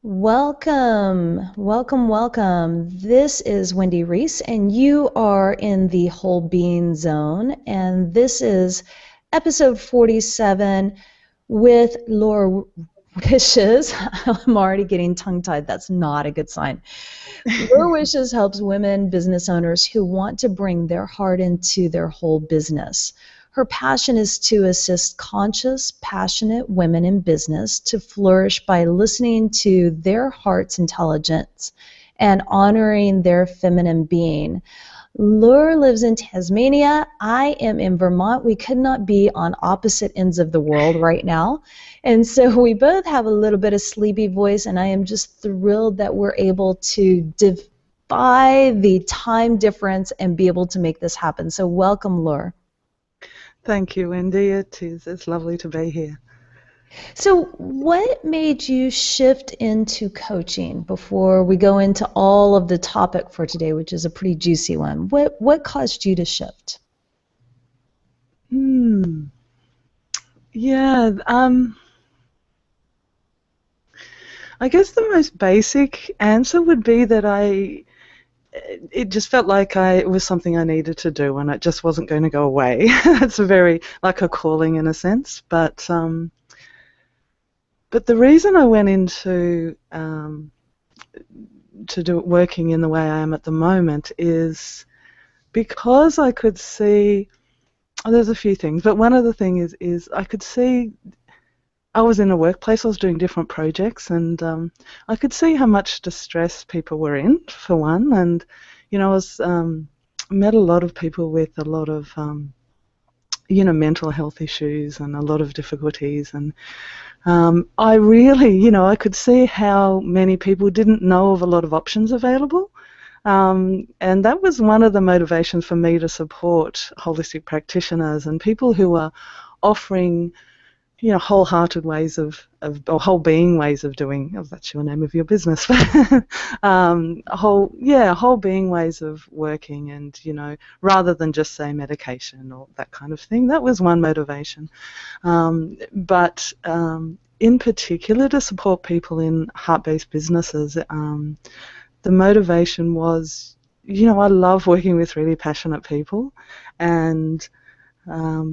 Welcome, welcome, welcome. This is Wendy Reese, and you are in the Whole Being Zone. And this is episode 47 with Laura Wishes. I'm already getting tongue-tied. That's not a good sign. Laura Wishes helps women business owners who want to bring their heart into their whole business. Her passion is to assist conscious, passionate women in business to flourish by listening to their heart's intelligence and honoring their feminine being. Laura lives in Tasmania. I am in Vermont. We could not be on opposite ends of the world right now. And so we both have a little bit of sleepy voice, and I am just thrilled that we're able to defy the time difference and be able to make this happen. So welcome, Laura. Thank you, Wendy. It's lovely to be here. So what made you shift into coaching before we go into all of the topic for today, which is a pretty juicy one? What caused you to shift? Yeah, I guess the most basic answer would be that it just felt like it was something I needed to do, and it just wasn't going to go away. It's like a calling in a sense, but the reason I went into working in the way I am at the moment is because I could see. There's a few things, but one of the things is I could see. I was in a workplace, I was doing different projects, and I could see how much distress people were in, for one, and, I was met a lot of people with a lot of, mental health issues and a lot of difficulties, and I really, I could see how many people didn't know of a lot of options available, and that was one of the motivations for me to support holistic practitioners and people who are offering wholehearted ways or whole being ways of doing, that's your name of your business, whole being ways of working, and, rather than just say medication or that kind of thing. That was one motivation. But in particular, to support people in heart-based businesses, the motivation was, I love working with really passionate people, and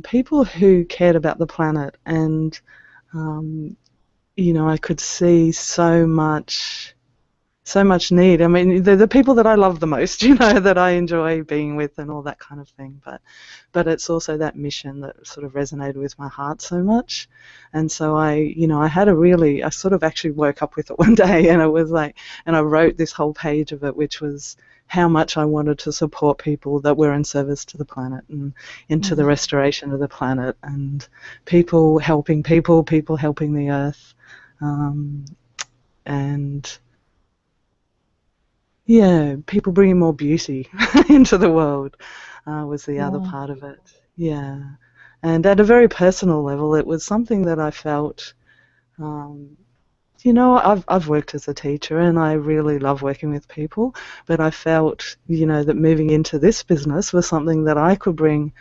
people who cared about the planet, and I could see so much need. I mean, they're the people that I love the most, that I enjoy being with and all that kind of thing. But it's also that mission that sort of resonated with my heart so much, and so I sort of actually woke up with it one day, and it was like, and I wrote this whole page of it, which was how much I wanted to support people that were in service to the planet and into the restoration of the planet, and people helping the earth, and people bringing more beauty into the world was the other part of it. Yeah, and at a very personal level, it was something that I felt. I've worked as a teacher, and I really love working with people, but I felt, that moving into this business was something that I could bring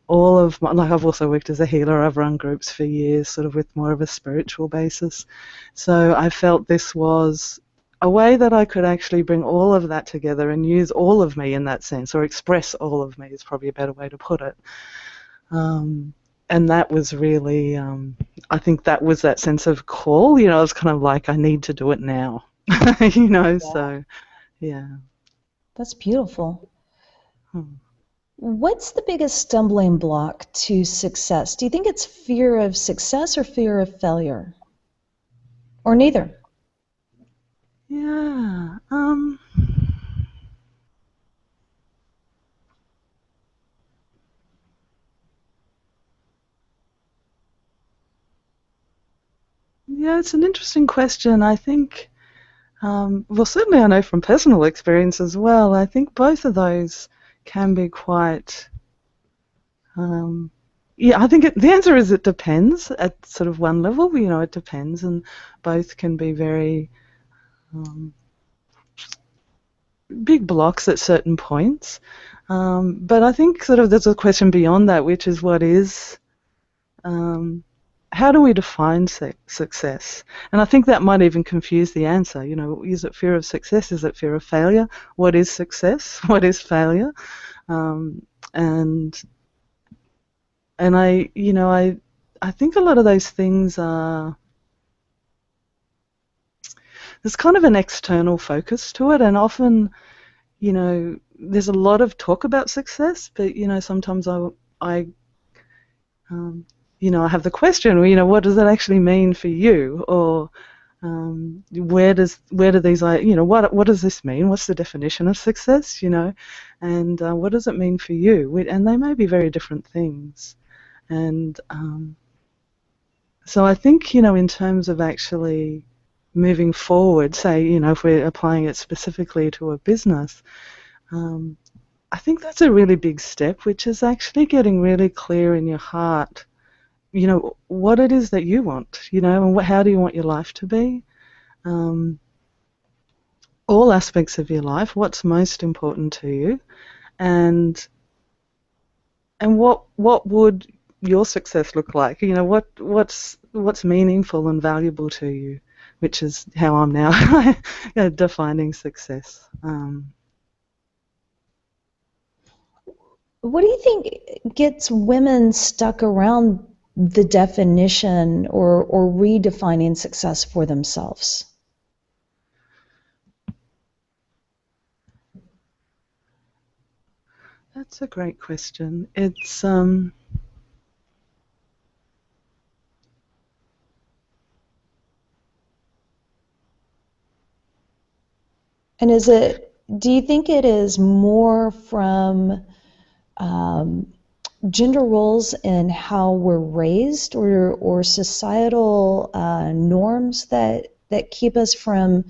all of my, like, I've also worked as a healer, I've run groups for years, sort of with more of a spiritual basis. So I felt this was a way that I could actually bring all of that together and use all of me in that sense, or express all of me is probably a better way to put it. And that was really, I think that was that sense of call. I was kind of like, I need to do it now, so, yeah. That's beautiful. What's the biggest stumbling block to success? Do you think it's fear of success or fear of failure? Or neither? Yeah. Yeah, it's an interesting question. I think, certainly I know from personal experience as well, I think both of those can be quite, I think the answer is it depends at sort of one level, it depends, and both can be very big blocks at certain points. But I think sort of there's a question beyond that, which is what is how do we define success? And I think that might even confuse the answer. Is it fear of success? Is it fear of failure? What is success? What is failure? Um, and and I think a lot of those things are, there's kind of an external focus to it, and often, there's a lot of talk about success, but sometimes I um, I have the question, what does that actually mean for you? Or where do these, what does this mean? What's the definition of success? And what does it mean for you? And they may be very different things. And so I think, in terms of actually moving forward, say, if we're applying it specifically to a business, um, I think that's a really big step, which is actually getting really clear in your heart, what it is that you want, and how do you want your life to be? Um, all aspects of your life, what's most important to you, and what would your success look like? What's meaningful and valuable to you, which is how I'm now defining success. What do you think gets women stuck around the definition or redefining success for themselves? That's a great question. It's And do you think it is more from gender roles and how we're raised, or societal norms that keep us from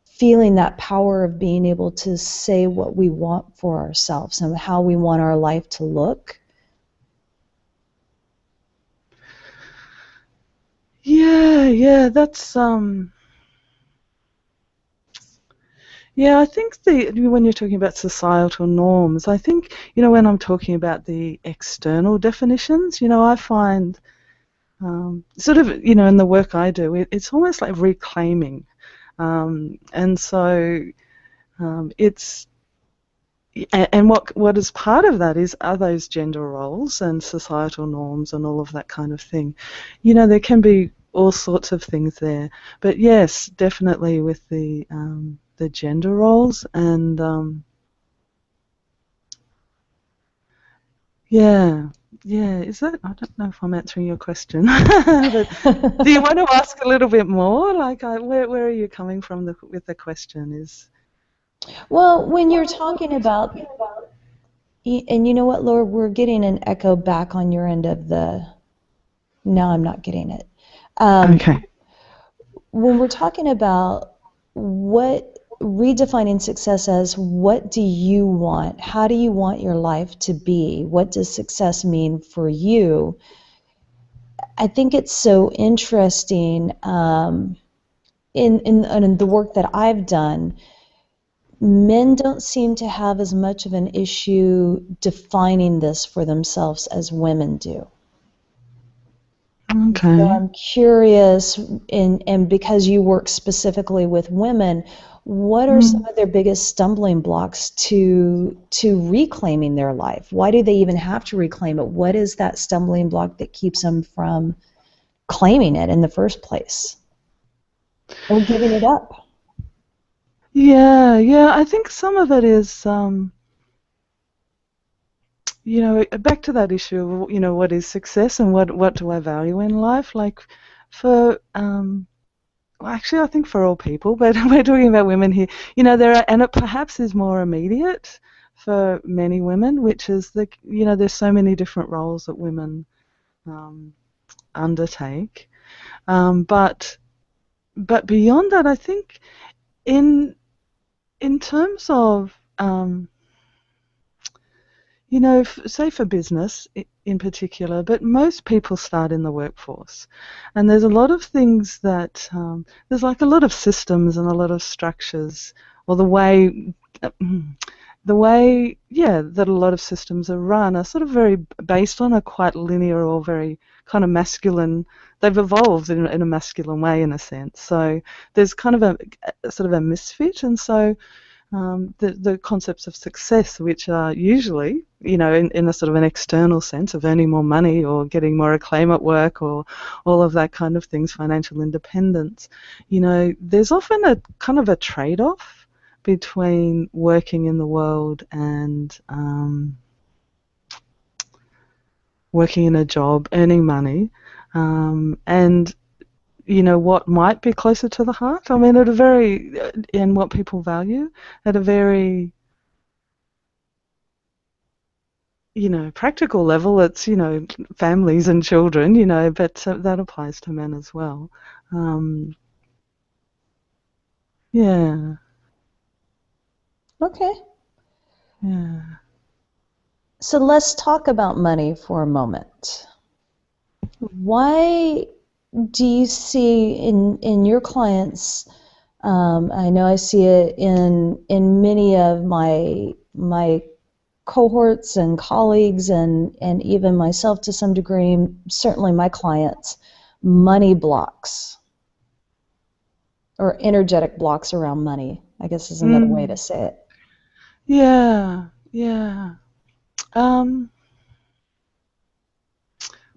feeling that power of being able to say what we want for ourselves and how we want our life to look? yeah, that's yeah, I think when you're talking about societal norms, I think, when I'm talking about the external definitions, I find sort of, in the work I do, it's almost like reclaiming. And so it's, and what is part of that are those gender roles and societal norms and all of that kind of thing. There can be all sorts of things there, but yes, definitely with the gender roles, and yeah, yeah. Is that? I don't know if I'm answering your question, but do you want to ask a little bit more? Like, where are you coming from with the question? Well, when you're talking about, and you know what, Laura, we're getting an echo back on your end of the, no, I'm not getting it. Okay. When we're talking about what redefining success as, what do you want? How do you want your life to be? What does success mean for you? I think it's so interesting in the work that I've done. Men don't seem to have as much of an issue defining this for themselves as women do. So Okay. I'm curious, and because you work specifically with women, what are some Mm. of their biggest stumbling blocks to reclaiming their life? Why do they even have to reclaim it? What is that stumbling block that keeps them from claiming it in the first place or giving it up? Yeah, yeah. I think some of it is, back to that issue of, what is success and what do I value in life? Like, for well, actually, I think for all people, but we're talking about women here. And it perhaps is more immediate for many women, which is there's so many different roles that women um, undertake. But beyond that, I think in terms of say for business in particular, but most people start in the workforce, and there's a lot of things that there's like a lot of systems and a lot of structures, or yeah, that a lot of systems are run are sort of very based on a quite linear or very kind of masculine. They've evolved in a masculine way, in a sense. So there's kind of a sort of a misfit, and so the concepts of success, which are usually, in a sort of an external sense of earning more money or getting more acclaim at work or all of that kind of things, financial independence, there's often a kind of a trade-off between working in the world and working in a job, earning money, and what might be closer to the heart. I mean, and what people value at a very, practical level, it's, families and children, but that applies to men as well. Um, yeah, Okay. yeah. So let's talk about money for a moment. Why do you see in your clients, I know I see it in many of my cohorts and colleagues and even myself to some degree, certainly my clients, money blocks or energetic blocks around money, I guess is another way to Mm, say it. yeah, yeah. Um,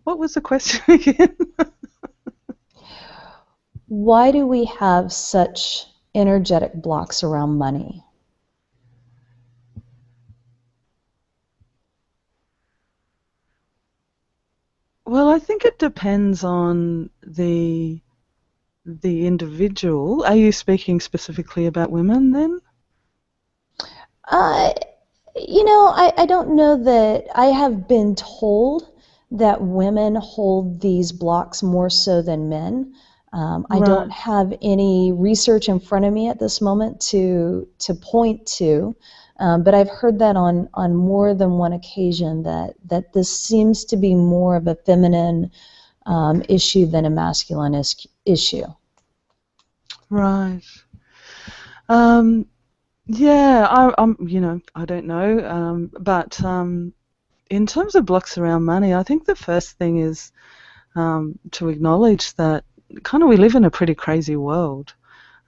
what was the question again? Why do we have such energetic blocks around money? Well, I think it depends on the individual. Are you speaking specifically about women then? Uh, I don't know that I have been told that women hold these blocks more so than men. I don't Right, have any research in front of me at this moment to point to, but I've heard that on more than one occasion that this seems to be more of a feminine issue than a masculine issue. right. Um, yeah, I don't know, but in terms of blocks around money, I think the first thing is to acknowledge that kind of we live in a pretty crazy world,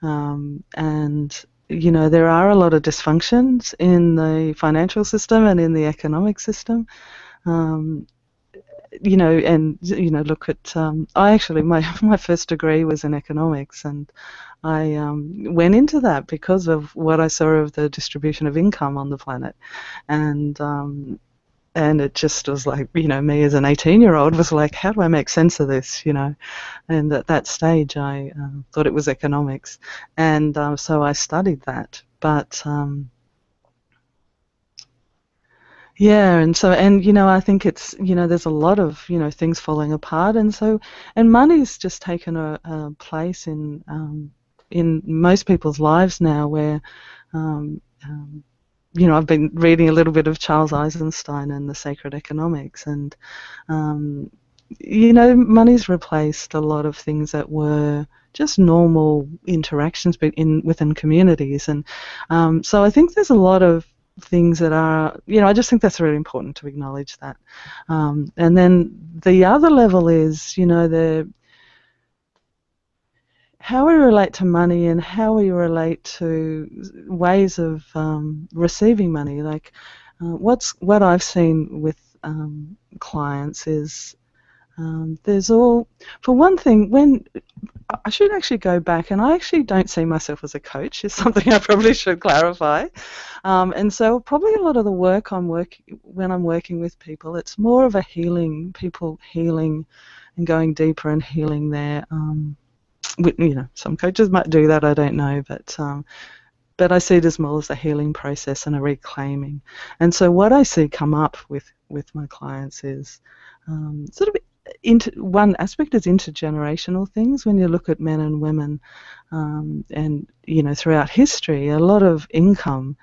and there are a lot of dysfunctions in the financial system and in the economic system. Um, and look at I actually my first degree was in economics, and I went into that because of what I saw of the distribution of income on the planet, and and it just was like, me as an 18-year-old was like, how do I make sense of this? And at that stage, I thought it was economics, and so I studied that. But yeah, and I think it's there's a lot of things falling apart, and money's just taken a place in most people's lives now, where um, um, I've been reading a little bit of Charles Eisenstein and the Sacred Economics, and um, money's replaced a lot of things that were just normal interactions within communities, and so I think there's a lot of things that are, I just think that's really important to acknowledge that. And then the other level is, the how we relate to money and how we relate to ways of receiving money. Like, what I've seen with clients is there's all, for one thing, when I should actually go back, and I actually don't see myself as a coach, is something I probably should clarify. And so probably a lot of the work when I'm working with people, it's more of a people healing and going deeper and healing their, some coaches might do that, I don't know, but I see it as more as a healing process and a reclaiming. And so what I see come up with my clients is sort of one aspect is intergenerational things. When you look at men and women, and throughout history, a lot of income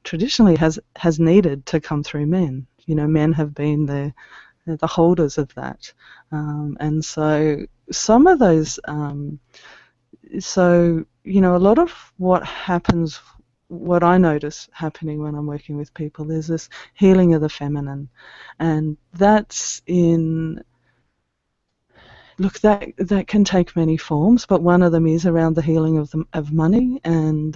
traditionally has needed to come through men. Men have been the holders of that, and so some of those. So a lot of what I notice happening when I'm working with people is this healing of the feminine, and that's in look, that can take many forms, but one of them is around the healing of money, and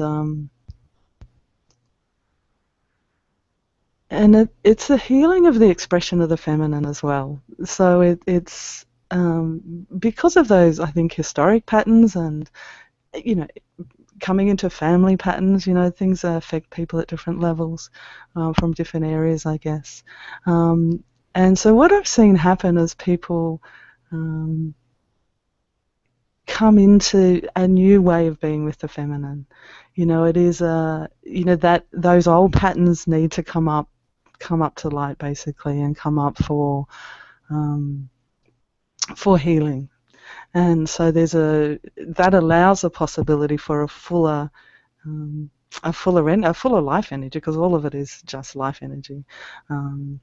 it's the healing of the expression of the feminine as well. So it's because of those, I think, historic patterns, and you know, coming into family patterns, things that affect people at different levels, from different areas, I guess. And so what I've seen happen is people um, come into a new way of being with the feminine. It is that those old patterns need to come up to light, basically, and come up um, for healing. And so that allows a possibility for um, a fuller life energy, because all of it is just life energy, and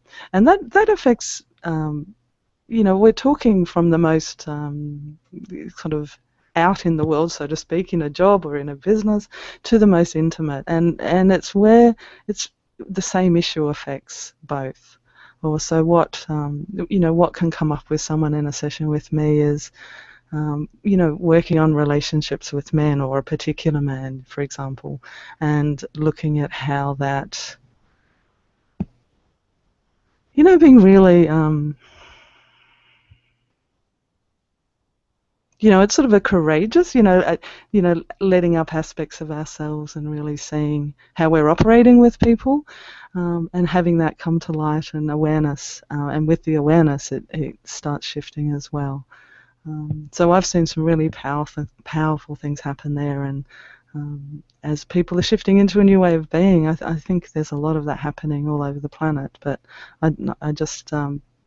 that affects. We're talking from the most sort of out in the world, so to speak, in a job or in a business, to the most intimate, and it's where it's the same issue affects both. Also, what can come up with someone in a session with me is working on relationships with men, or a particular man, for example, and looking at how that, being really, it's sort of a courageous, letting up aspects of ourselves and really seeing how we're operating with people, and having that come to light and awareness. And with the awareness, it starts shifting as well. So I've seen some really powerful things happen there, and as people are shifting into a new way of being, I think there's a lot of that happening all over the planet. But I just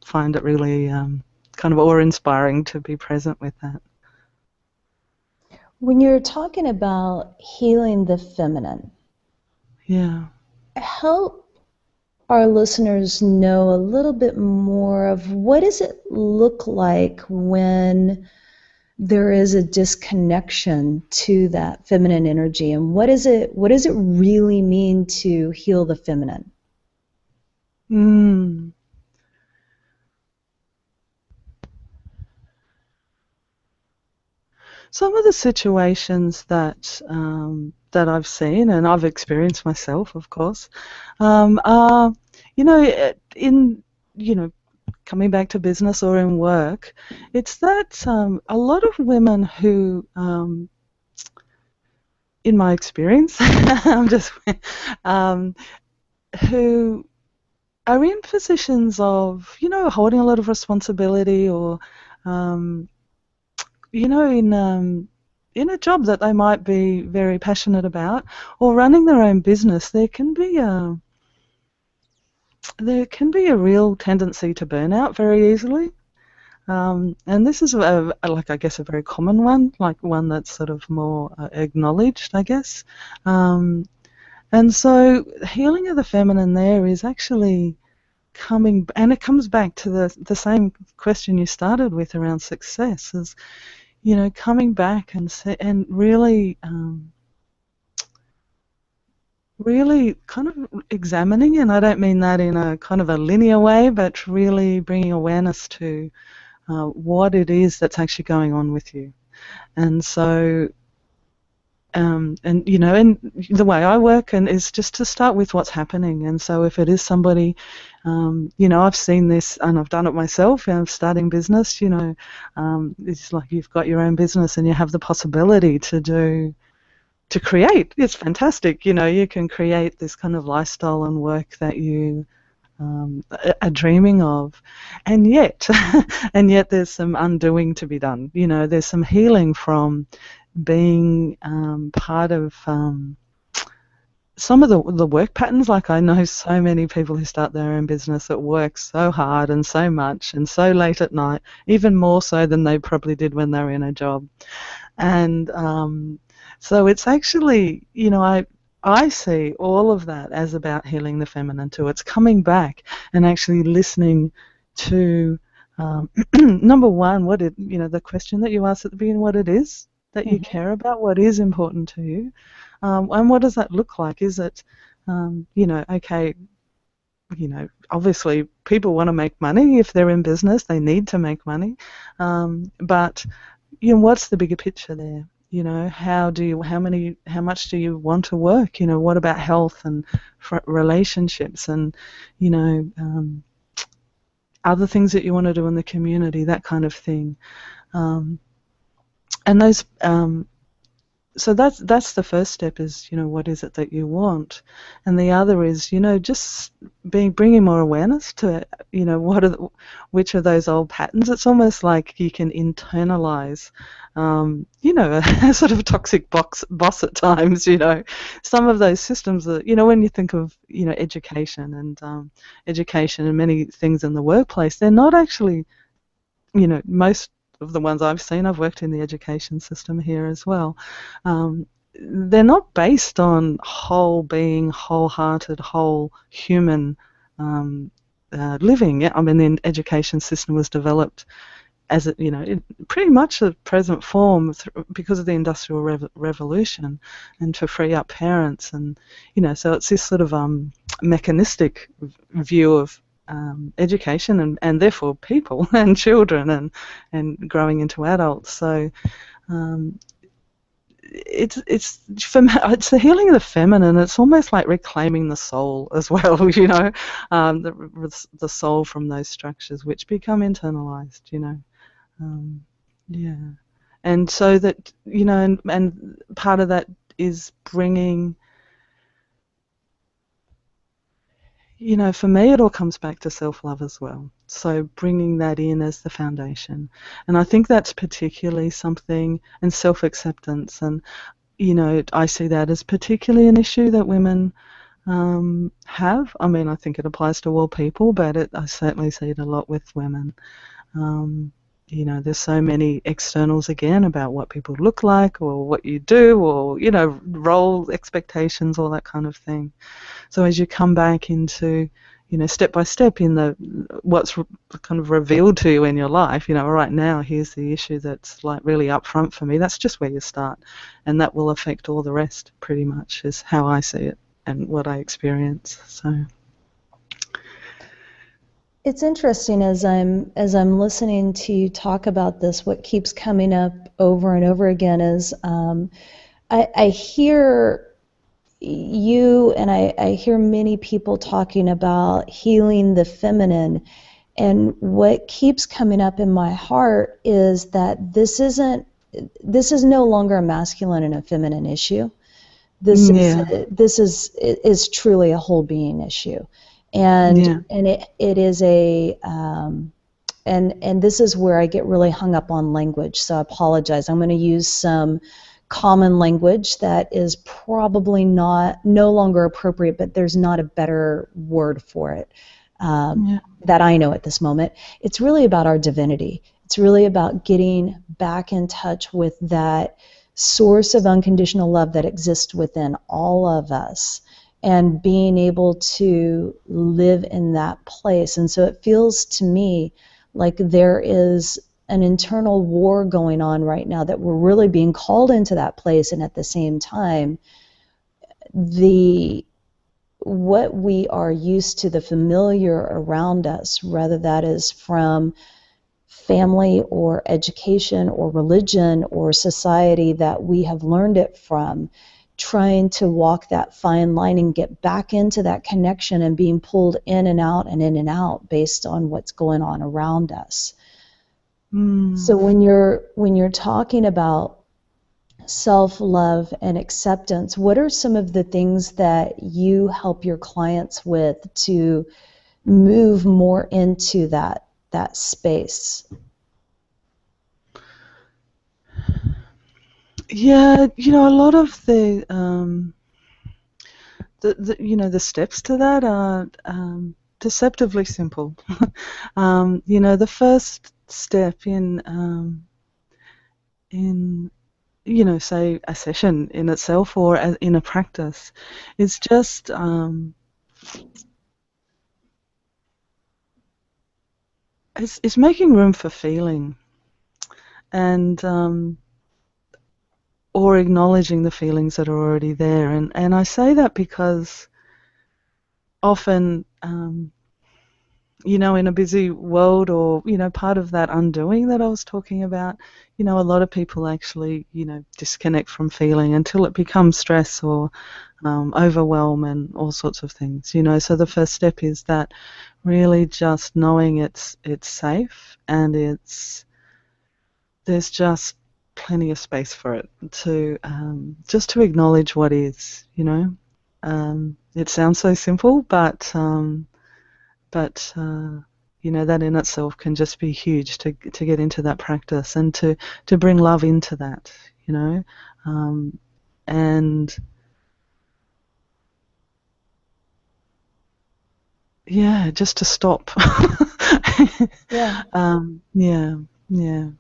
find it really kind of awe-inspiring to be present with that. When you're talking about healing the feminine, Yeah. help our listeners know a little bit more of what does it look like when there is a disconnection to that feminine energy, and what does it really mean to heal the feminine? Mm. Some of the situations that I've seen and I've experienced myself, of course, are, in, coming back to business or in work, it's that a lot of women who, in my experience, I'm just, um, who are in positions of, holding a lot of responsibility, or, um, in a job that they might be very passionate about, or running their own business, there can be a real tendency to burn out very easily. And this is like, I guess, a very common one, like one that's sort of more acknowledged, I guess. Um, and so healing of the feminine there is actually and it comes back to the same question you started with around success, is, coming back and really kind of examining, and I don't mean that in a kind of a linear way, but really bringing awareness to what it is that's actually going on with you. And so, and the way I work and is just to start with what's happening. And so if it is somebody, I've seen this and I've done it myself, starting business, it's like you've got your own business and you have the possibility to create. It's fantastic. You can create this kind of lifestyle and work that you are dreaming of, and yet there's some undoing to be done. There's some healing from being part of some of the work patterns. Like, I know so many people who start their own business that work so hard and so much and so late at night, even more so than they probably did when they were in a job. And so it's actually, I see all of that as about healing the feminine too. It's coming back and actually listening to, number one, the question that you asked at the beginning, what it is that you care about, what is important to you, and what does that look like? Is it, okay, obviously people want to make money. If they're in business, they need to make money. But what's the bigger picture there? How much do you want to work? What about health and relationships and, other things that you want to do in the community, that kind of thing. And those, so that's the first step is, what is it that you want? And the other is, just bringing more awareness to, which are those old patterns. It's almost like you can internalize, a sort of toxic boss at times, some of those systems that, when you think of, education and many things in the workplace, they're not actually, most of the ones I've seen, I've worked in the education system here as well, they're not based on whole being, wholehearted, whole human living. I mean, the education system was developed as pretty much a present form because of the Industrial Revolution, and to free up parents, and so it's this sort of mechanistic view of education and therefore people and children and growing into adults. So it's the healing of the feminine. It's almost like reclaiming the soul as well, the soul from those structures which become internalized, yeah. And so that, and part of that is bringing, for me it all comes back to self-love as well. So bringing that in as the foundation. And I think that's particularly something, and self-acceptance, and, I see that as particularly an issue that women have. I mean, I think it applies to all people, but I certainly see it a lot with women. There's so many externals again about what people look like or what you do, or, role expectations, all that kind of thing. So as you come back into, step by step in what's kind of revealed to you in your life, right now, here's the issue that's like really upfront for me. That's just where you start. And that will affect all the rest pretty much, is how I see it and what I experience. So. It's interesting as I'm listening to you talk about this. What keeps coming up over and over again is I hear you, and I hear many people talking about healing the feminine, and what keeps coming up in my heart is that this is no longer a masculine and a feminine issue. This is truly a whole being issue. And it is and this is where I get really hung up on language, so I apologize. I'm going to use some common language that is probably no longer appropriate, but there's not a better word for it that I know at this moment. It's really about our divinity. It's really about getting back in touch with that source of unconditional love that exists within all of us, and being able to live in that place. And so it feels to me like there is an internal war going on right now, that we're really being called into that place, and at the same time, what we are used to, the familiar around us, whether that is from family or education or religion or society that we have learned it from, trying to walk that fine line and get back into that connection, and being pulled in and out and in and out based on what's going on around us. So when you're talking about self-love and acceptance, what are some of the things that you help your clients with to move more into that space? Yeah, a lot of the steps to that are deceptively simple. The first step in say a session in itself, or in a practice, is just it's making room for feeling, and or acknowledging the feelings that are already there. And I say that because often in a busy world, or, part of that undoing that I was talking about, a lot of people actually, disconnect from feeling until it becomes stress or overwhelm and all sorts of things, So the first step is that really just knowing it's safe, and there's just plenty of space for it to just to acknowledge what is. It sounds so simple, but that in itself can just be huge to get into that practice, and to bring love into that, and yeah, just to stop. Yeah. Yeah, yeah,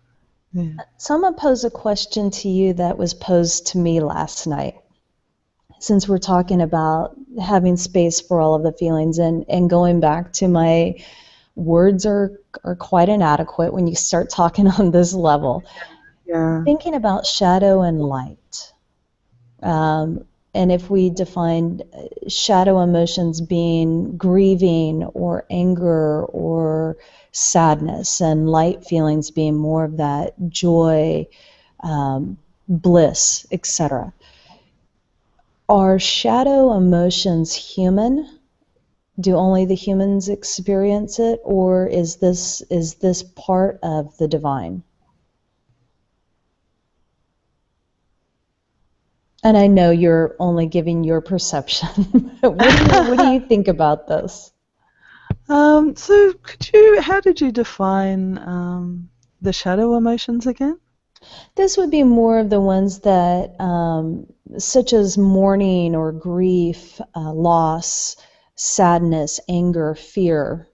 yeah. So I'm going to pose a question to you that was posed to me last night. Since we're talking about having space for all of the feelings, and going back to my words are quite inadequate when you start talking on this level. Yeah. Thinking about shadow and light. And if we defined shadow emotions being grieving or anger or sadness, and light feelings being more of that joy, bliss, etc. Are shadow emotions human? Do only the humans experience it, or is this part of the divine? And I know you're only giving your perception. What do you think about this? So how did you define the shadow emotions again? This would be more of the ones that, such as mourning or grief, loss, sadness, anger, fear.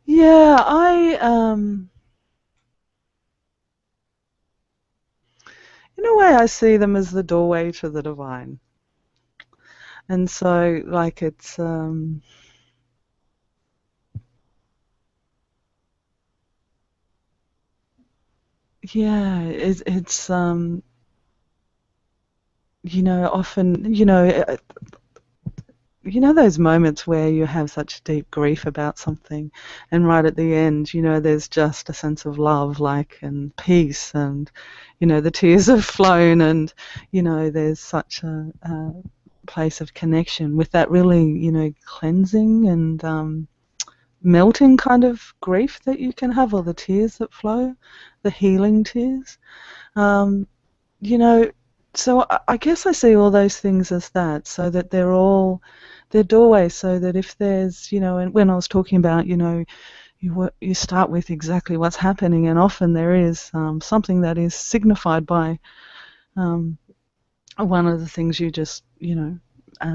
Yeah, in a way, I see them as the doorway to the divine. And so, like, it's often, those moments where you have such deep grief about something, and right at the end, there's just a sense of love, like, and peace, and, the tears have flown, and, there's such a place of connection with that really, cleansing and melting kind of grief that you can have, or the tears that flow, the healing tears. Um, you know, so I guess I see all those things as that, so that they're doorways, so that if there's, and when I was talking about, you start with exactly what's happening, and often there is something that is signified by um, one of the things you just,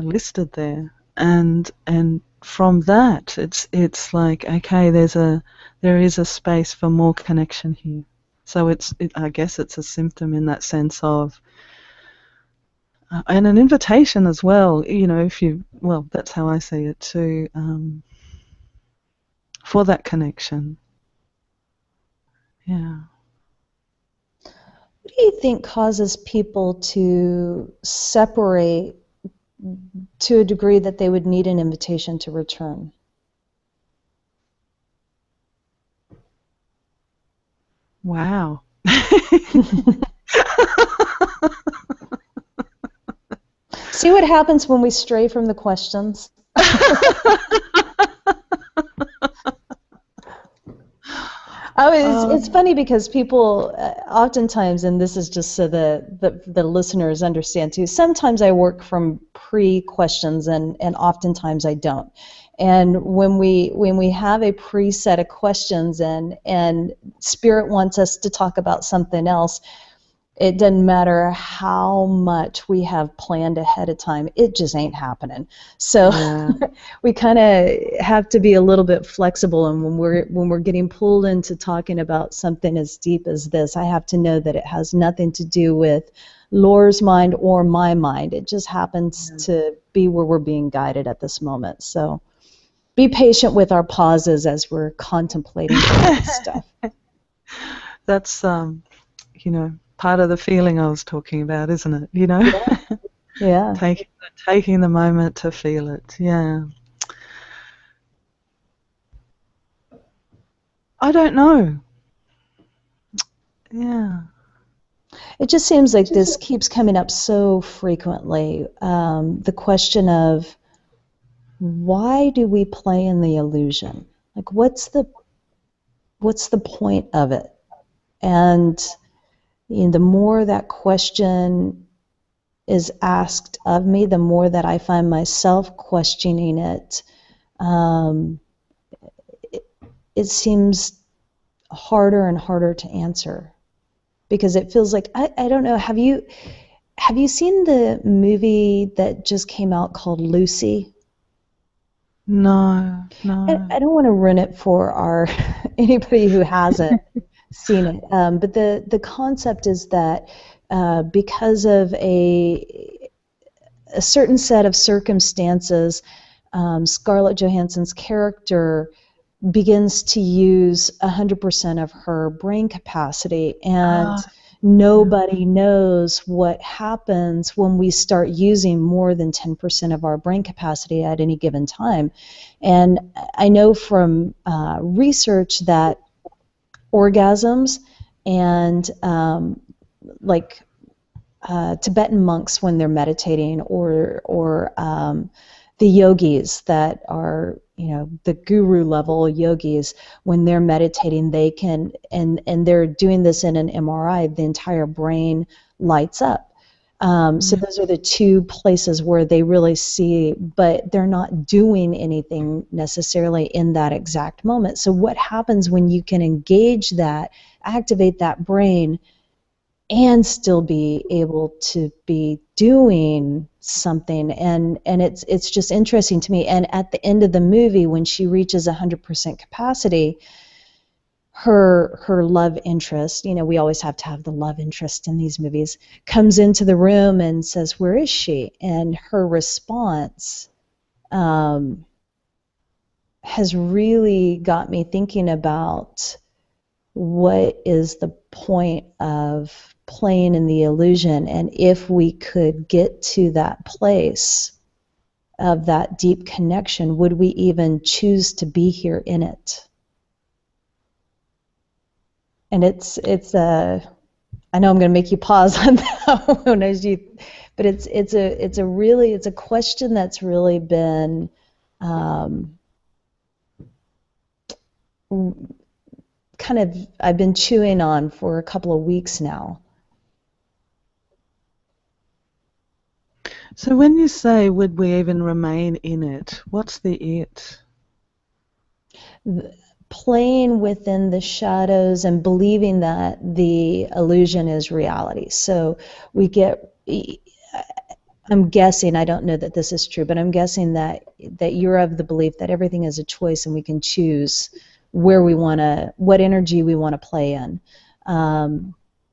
listed there, and from that, it's like, okay, there is a space for more connection here. So I guess it's a symptom in that sense of, and an invitation as well. Well, that's how I see it too, for that connection. Yeah. What do you think causes people to separate to a degree that they would need an invitation to return? Wow. See what happens when we stray from the questions? Oh, it's funny because people oftentimes, and this is just so the listeners understand too, sometimes I work from pre-questions, and oftentimes I don't. And when we have a preset of questions, and Spirit wants us to talk about something else, it doesn't matter how much we have planned ahead of time, it just ain't happening. So Yeah. we kind of have to be a little bit flexible, and when we're getting pulled into talking about something as deep as this, I have to know that it has nothing to do with Laura's mind or my mind. It just happens to be where we're being guided at this moment. So be patient with our pauses as we're contemplating this stuff. That's, part of the feeling I was talking about, isn't it? Yeah. Yeah. taking taking the moment to feel it. Yeah. I don't know. Yeah. It just seems like this keeps coming up so frequently. The question of why do we play in the illusion? Like, what's the point of it? And the more that question is asked of me, the more that I find myself questioning it. Um, it seems harder and harder to answer because it feels like I don't know. Have you seen the movie that just came out called Lucy? No, I, no. I don't want to ruin it for our anybody who hasn't seen it, but the concept is that because of a certain set of circumstances, Scarlett Johansson's character begins to use 100% of her brain capacity, and Ah, yeah. nobody knows what happens when we start using more than 10% of our brain capacity at any given time. And I know from research that orgasms and like Tibetan monks when they're meditating, or the yogis that are the guru level yogis, when they're meditating, they can, and they're doing this in an MRI, the entire brain lights up. So Yeah. those are the two places where they really see, but they're not doing anything necessarily in that exact moment. So what happens when you can engage that, activate that brain, and still be able to be doing something? And it's just interesting to me. And at the end of the movie, when she reaches 100% capacity, her love interest, we always have to have the love interest in these movies, comes into the room and says, "Where is she?" And her response um, has really got me thinking about what is the point of playing in the illusion, and if we could get to that place of that deep connection, would we even choose to be here in it? And it's a I know I'm going to make you pause on that one as you, but it's a question that's really been um, kind of I've been chewing on for a couple of weeks now. So when you say, would we even remain in it? What's the it? Playing within the shadows and believing that the illusion is reality. So we get, I'm guessing, I don't know that this is true, but I'm guessing that you're of the belief that everything is a choice and we can choose where we want to, what energy we want to play in.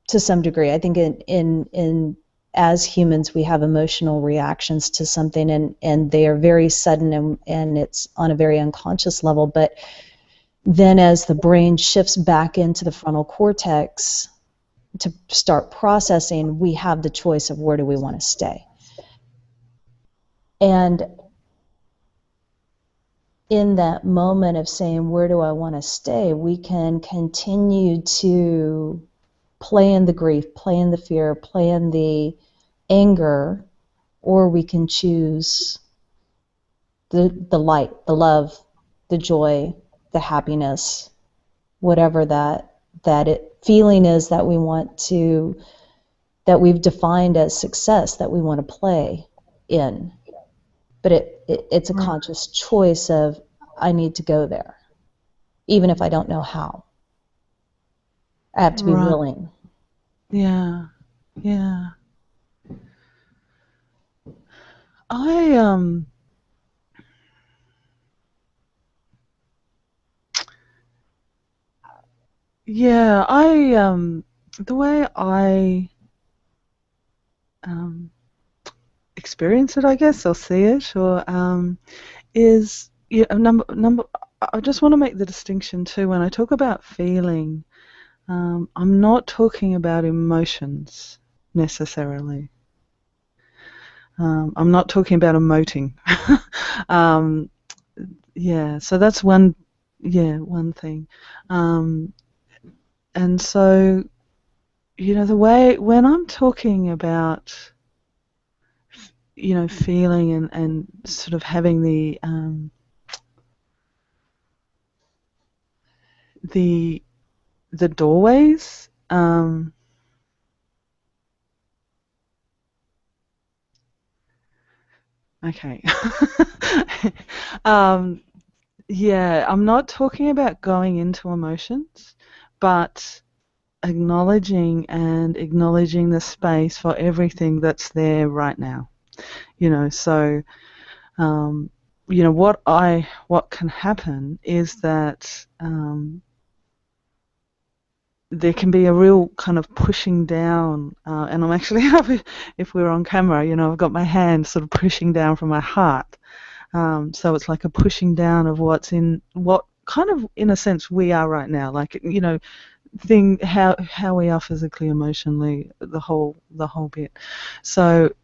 To some degree, I think in as humans we have emotional reactions to something, and they are very sudden, and it's on a very unconscious level. But then as the brain shifts back into the frontal cortex to start processing, we have the choice of where do we want to stay. And in that moment of saying, where do I want to stay, we can continue to play in the grief, play in the fear, play in the anger, or we can choose the light, the love, the joy, the happiness, whatever that feeling is that we want to, that we've defined as success, that we want to play in. But it's a Right. conscious choice of, I need to go there, even if I don't know how. I have to be Right. willing. Yeah. Yeah. I yeah, the way I um experience it, I guess, or see it, or is, yeah, number. I just want to make the distinction too when I talk about feeling. I'm not talking about emotions necessarily. I'm not talking about emoting. um, yeah, so that's one thing. Um, and so, the way when I'm talking about, feeling and sort of having the the doorways. Okay. um, yeah, I'm not talking about going into emotions, but acknowledging the space for everything that's there right now. So um, what can happen is that there can be a real kind of pushing down, and I'm actually if we're on camera, I've got my hand sort of pushing down from my heart. So it's like a pushing down of what kind of in a sense we are right now, like thing how we are physically, emotionally, the whole bit. So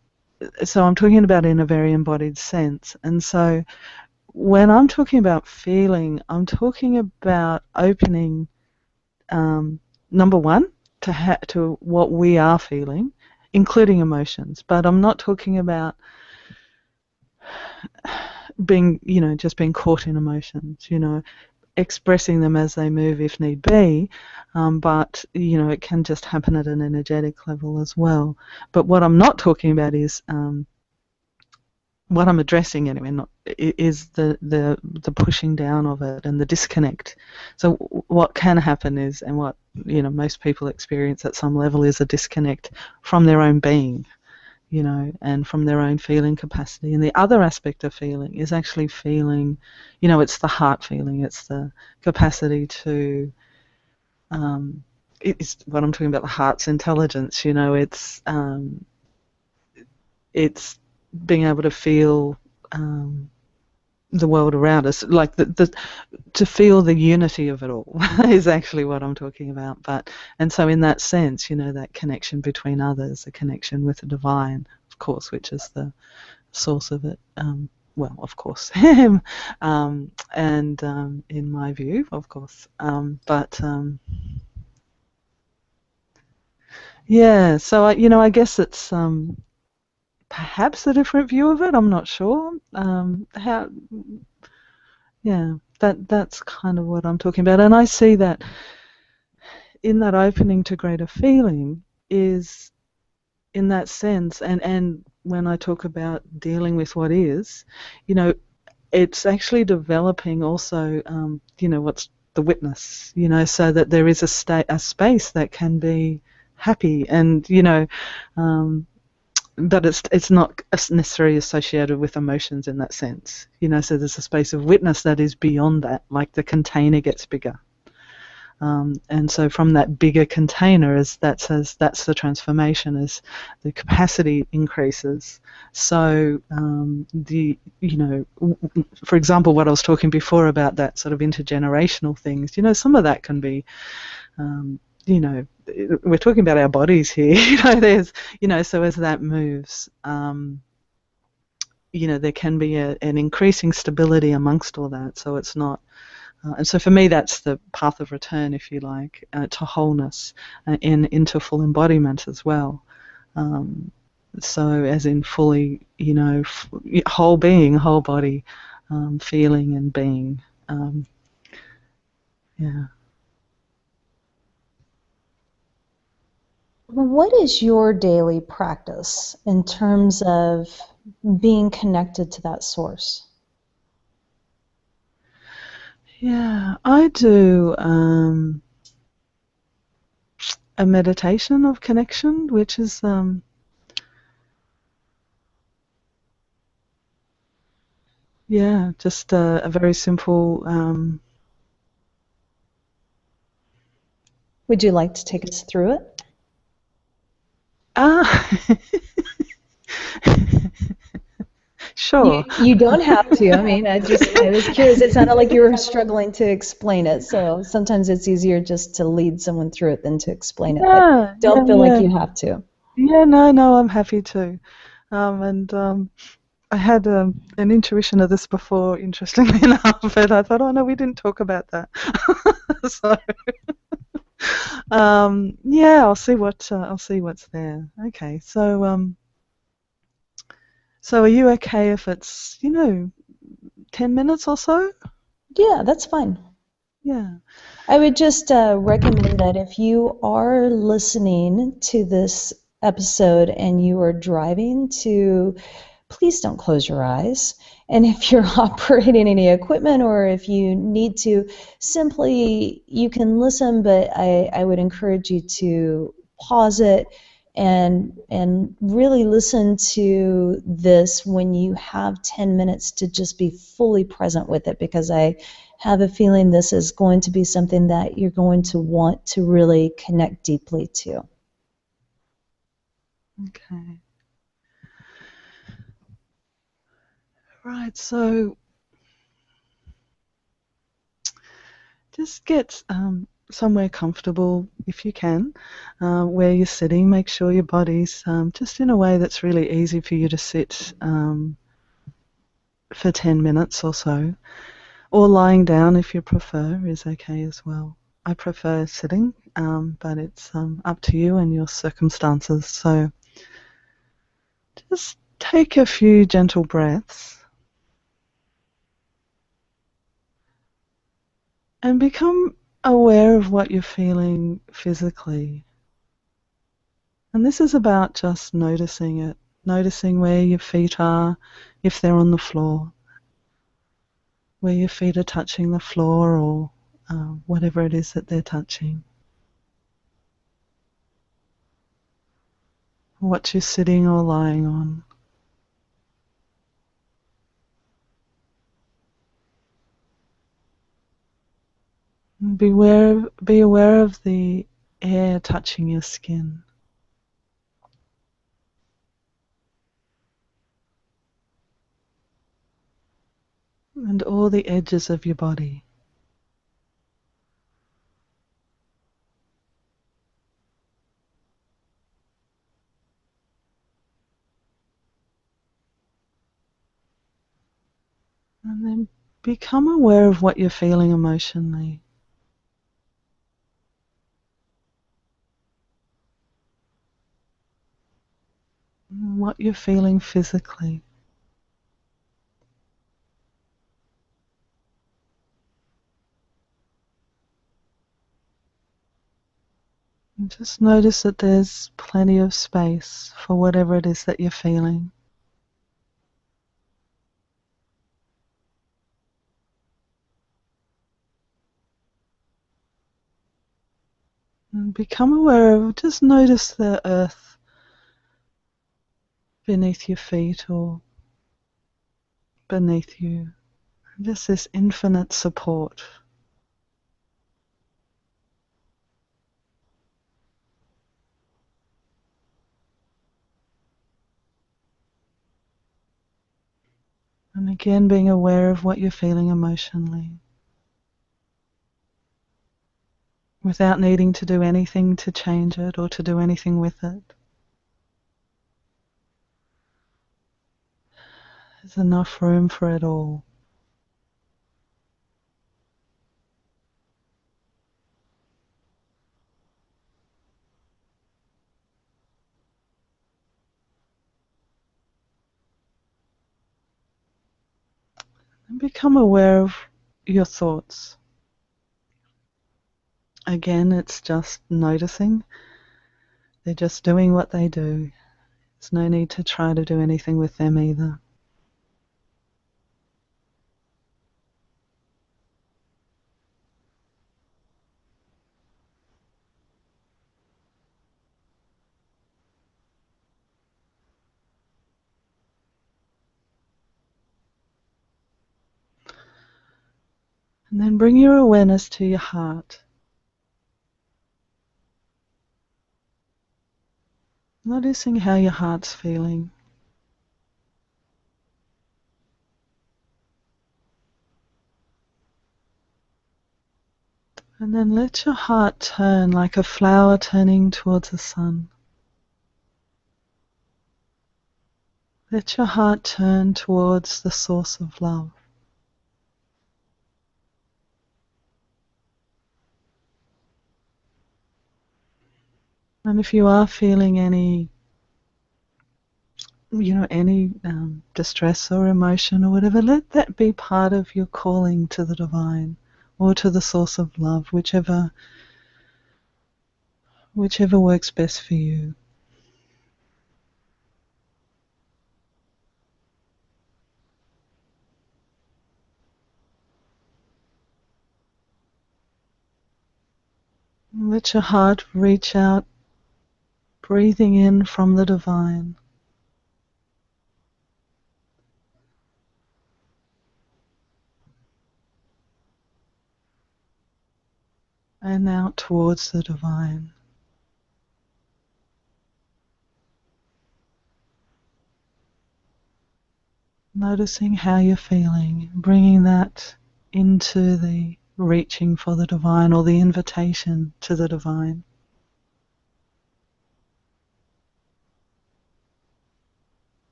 I'm talking about in a very embodied sense, and so when I'm talking about feeling, I'm talking about opening, number one, to what we are feeling, including emotions. But I'm not talking about being, just being caught in emotions, expressing them as they move if need be, but, it can just happen at an energetic level as well. But what I'm not talking about is, what I'm addressing anyway, is the pushing down of it and the disconnect. So what can happen is, and what most people experience at some level, is a disconnect from their own being, and from their own feeling capacity. And the other aspect of feeling is actually feeling, it's the heart feeling, it's the capacity to, it's what I'm talking about, the heart's intelligence. It's being able to feel, the world around us, like to feel the unity of it all is actually what I'm talking about. And so in that sense, that connection between others, a connection with the divine, of course, which is the source of it. Well, of course, and in my view, of course. Yeah. So I guess it's perhaps a different view of it. I'm not sure. How Yeah, that's kind of what I'm talking about. And I see that in that opening to greater feeling is in that sense, and when I talk about dealing with what is, you know, it's actually developing also, what's the witness, so that there is a space that can be happy, and but it's not necessarily associated with emotions in that sense, so there's a space of witness that is beyond that, like the container gets bigger. And so from that bigger container, that's the transformation, as the capacity increases. So for example, what I was talking before about that sort of intergenerational things, some of that can be, um, we're talking about our bodies here. There's, so as that moves, there can be an increasing stability amongst all that. So it's not. And so for me, that's the path of return, if you like, to wholeness, into full embodiment as well. So as in fully, whole being, whole body, feeling and being. Yeah. What is your daily practice in terms of being connected to that source? Yeah, I do a meditation of connection, which is just a very simple. Would you like to take us through it? Ah, sure. You don't have to. I mean, I was curious. It sounded like you were struggling to explain it. So sometimes it's easier just to lead someone through it than to explain it. But Yeah, don't yeah, feel like yeah. you have to. Yeah, no, no, I'm happy to. And I had an intuition of this before, interestingly enough, but I thought, oh no, we didn't talk about that. So, yeah, I'll see what's there. Okay, so are you okay if it's 10 minutes or so? Yeah, that's fine. Yeah. I would just recommend that if you are listening to this episode and you are driving to, please don't close your eyes. And if you're operating any equipment or if you need to, simply you can listen, but I would encourage you to pause it and really listen to this when you have 10 minutes to just be fully present with it, because I have a feeling this is going to be something that you're going to want to really connect deeply to. Okay. Right. So just get somewhere comfortable if you can, where you're sitting. Make sure your body's just in a way that's really easy for you to sit for 10 minutes or so. Or lying down if you prefer is okay as well. I prefer sitting, but it's up to you and your circumstances. So just take a few gentle breaths and become aware of what you're feeling physically. And this is about just noticing it, noticing where your feet are, if they're on the floor, where your feet are touching the floor or whatever it is that they're touching, what you're sitting or lying on. Be aware of the air touching your skin and all the edges of your body. And then become aware of what you're feeling emotionally, what you're feeling physically. And just notice that there's plenty of space for whatever it is that you're feeling. And become aware of, just notice the earth beneath your feet or beneath you. Just this infinite support. And again, being aware of what you're feeling emotionally without needing to do anything to change it or to do anything with it. There's enough room for it all. And become aware of your thoughts. Again, it's just noticing. They're just doing what they do. There's no need to try to do anything with them either. And then bring your awareness to your heart. Noticing how your heart's feeling. And then let your heart turn like a flower turning towards the sun. Let your heart turn towards the source of love. And if you are feeling any distress or emotion or whatever, let that be part of your calling to the divine or to the source of love, whichever works best for you. Let your heart reach out, breathing in from the divine, and out towards the divine. Noticing how you're feeling, bringing that into the reaching for the divine or the invitation to the divine.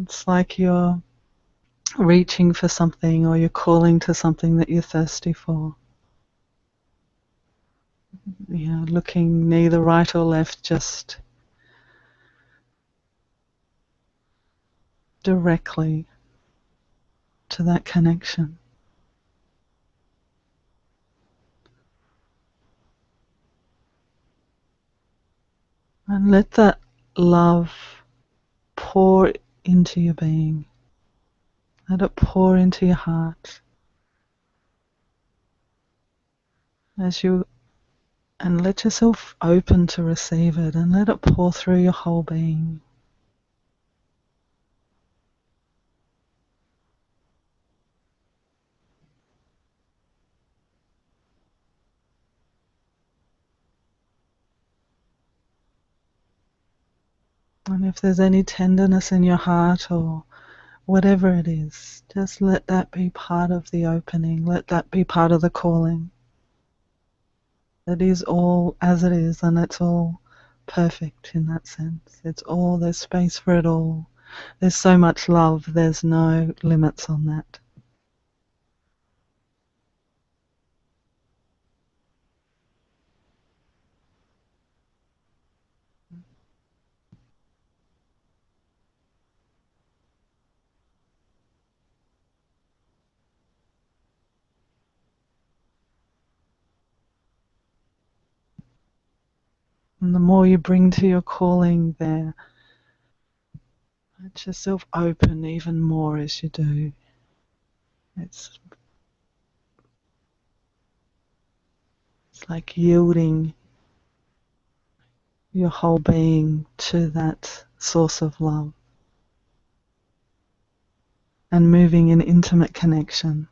It's like you're reaching for something or you're calling to something that you're thirsty for. Looking neither right or left, just directly to that connection. And let that love pour into your being. Let it pour into your heart and let yourself open to receive it, and let it pour through your whole being. And if there's any tenderness in your heart or whatever it is, just let that be part of the opening. Let that be part of the calling. It is all as it is, and it's all perfect in that sense. There's space for it all. There's so much love, there's no limits on that. And the more you bring to your calling there, let yourself open even more as you do. It's like yielding your whole being to that source of love and moving in intimate connection.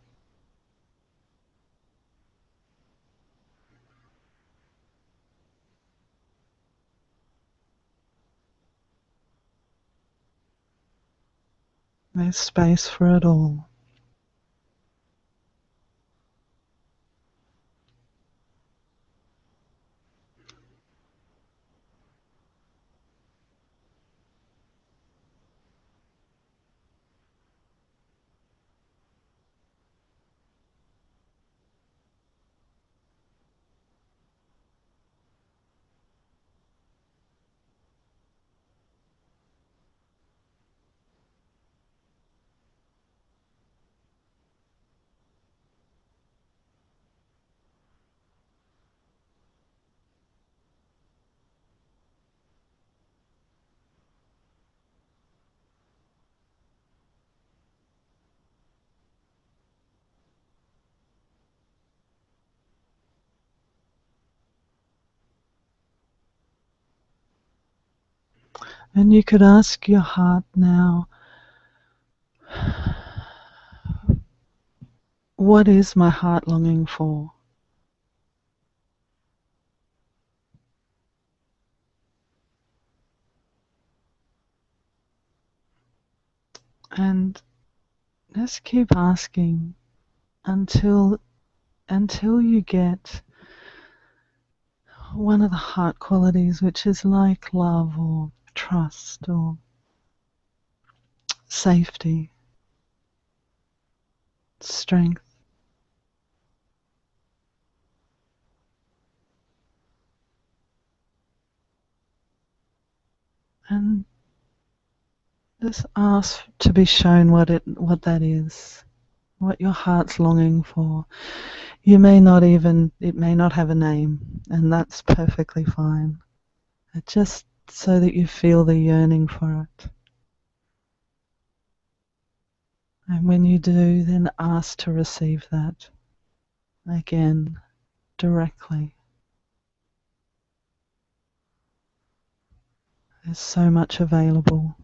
There's space for it all. And you could ask your heart now, what is my heart longing for? And just keep asking until until you get one of the heart qualities, which is like love or trust or safety, strength. And just ask to be shown what that is, what your heart's longing for. It may not have a name, and that's perfectly fine. Just so that you feel the yearning for it. And when you do, then ask to receive that again, directly. There's so much available.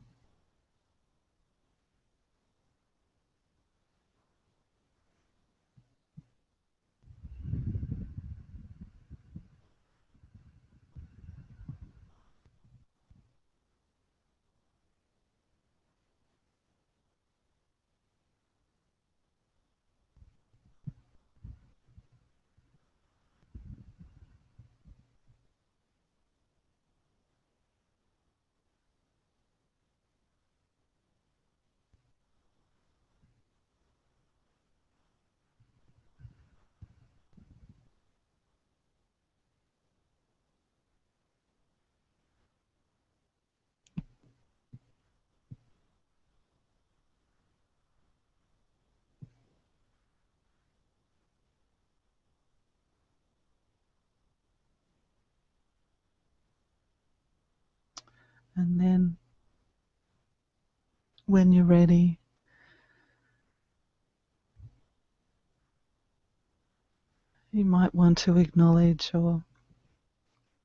And then when you're ready, you might want to acknowledge or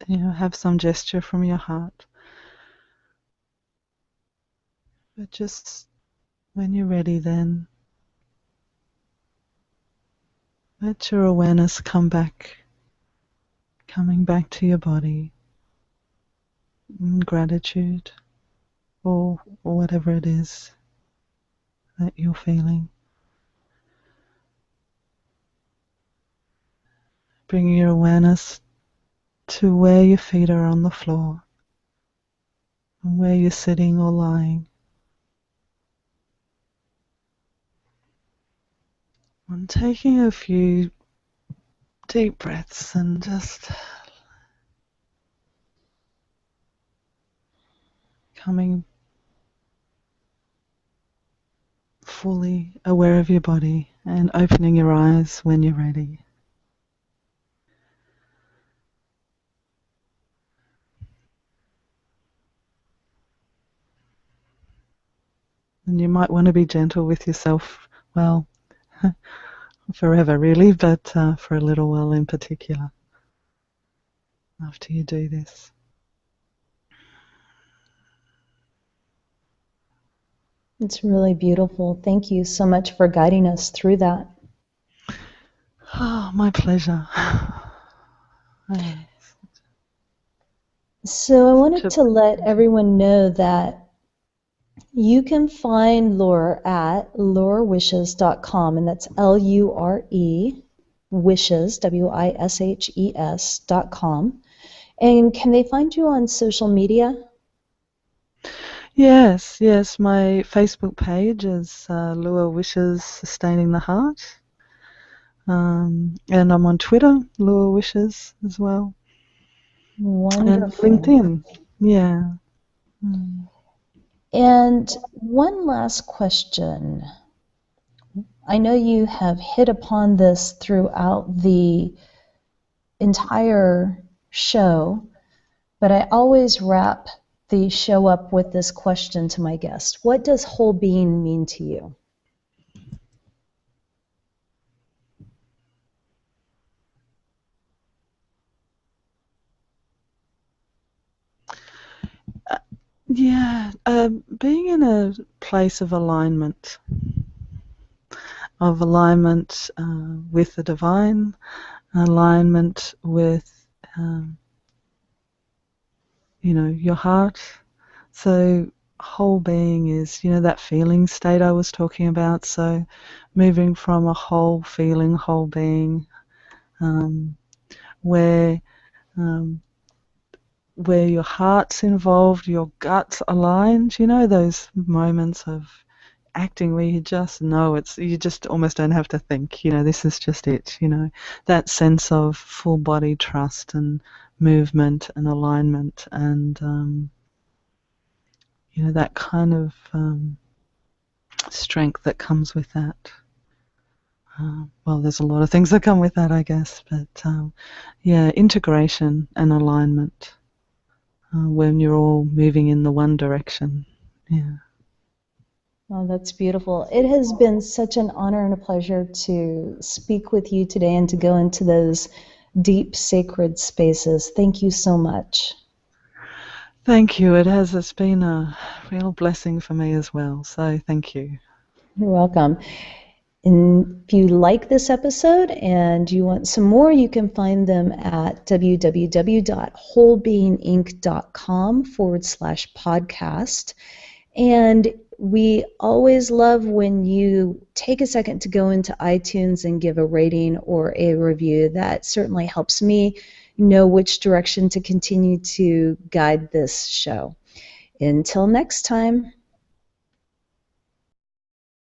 have some gesture from your heart. But just when you're ready, then let your awareness coming back to your body in gratitude or whatever it is that you're feeling. Bring your awareness to where your feet are on the floor and where you're sitting or lying. And taking a few deep breaths and just coming fully aware of your body and opening your eyes when you're ready. And you might want to be gentle with yourself, well, forever really, but for a little while in particular after you do this. It's really beautiful. Thank you so much for guiding us through that. Oh, my pleasure. So I wanted to let everyone know that you can find Lure at lurewishes.com, and that's Lure wishes, WISHES.com. And can they find you on social media? Yes, my Facebook page is Lure Wishes Sustaining the Heart. And I'm on Twitter, Lure Wishes as well. Wonderful. And LinkedIn, yeah. And one last question. I know you have hit upon this throughout the entire show, but I always wrap the show up with this question to my guest. What does whole being mean to you? Being in a place of alignment with the divine, alignment with your heart. So whole being is that feeling state I was talking about. So moving from a whole feeling, whole being, where um, where your heart's involved, your gut's aligned. You know those moments of acting where you just know you just almost don't have to think. This is just it. That sense of full body trust and movement and alignment and that kind of strength that comes with that. Well, there's a lot of things that come with that, I guess, but yeah, integration and alignment when you're all moving in the one direction. Yeah. Oh, that's beautiful. It has been such an honor and a pleasure to speak with you today and to go into those deep, sacred spaces. Thank you so much. Thank you. It's been a real blessing for me as well. So thank you. You're welcome. And if you like this episode and you want some more, you can find them at www.wholebeinginc.com/podcast. And we always love when you take a second to go into iTunes and give a rating or a review. That certainly helps me know which direction to continue to guide this show. Until next time.